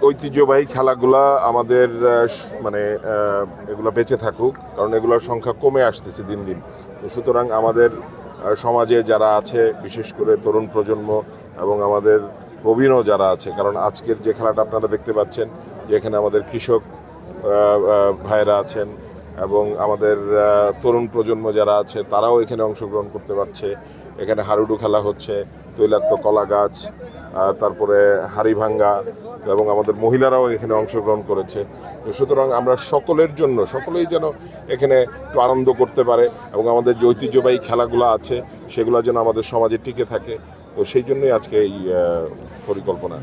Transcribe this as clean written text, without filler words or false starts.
ঐতিহ্যবাহী খেলাগুলা আমাদের মানে এগুলো বেঁচে থাকুক, কারণ এগুলোর সংখ্যা কমে আসতেছে দিন দিন। তো সুতরাং আমাদের সমাজে যারা আছে, বিশেষ করে তরুণ প্রজন্ম এবং আমাদের প্রবীণও যারা আছে, কারণ আজকের যে খেলাটা আপনারা দেখতে পাচ্ছেন, যে এখানে আমাদের কৃষক ভাইরা আছেন এবং আমাদের তরুণ প্রজন্ম যারা আছে তারাও এখানে অংশগ্রহণ করতে পারছে। এখানে হাডুডু খেলা হচ্ছে, তৈলাক্ত কলা গাছ, তারপরে হাড়ি ভাঙ্গা, এবং আমাদের মহিলারাও এখানে অংশগ্রহণ করেছে। তো সুতরাং আমরা সকলের জন্য, সকলেই যেন এখানে একটু আনন্দ করতে পারে এবং আমাদের যে ঐতিহ্যবাহী খেলাগুলো আছে সেগুলো যেন আমাদের সমাজে টিকে থাকে। তো সেই জন্যই আজকে এই পরিকল্পনা।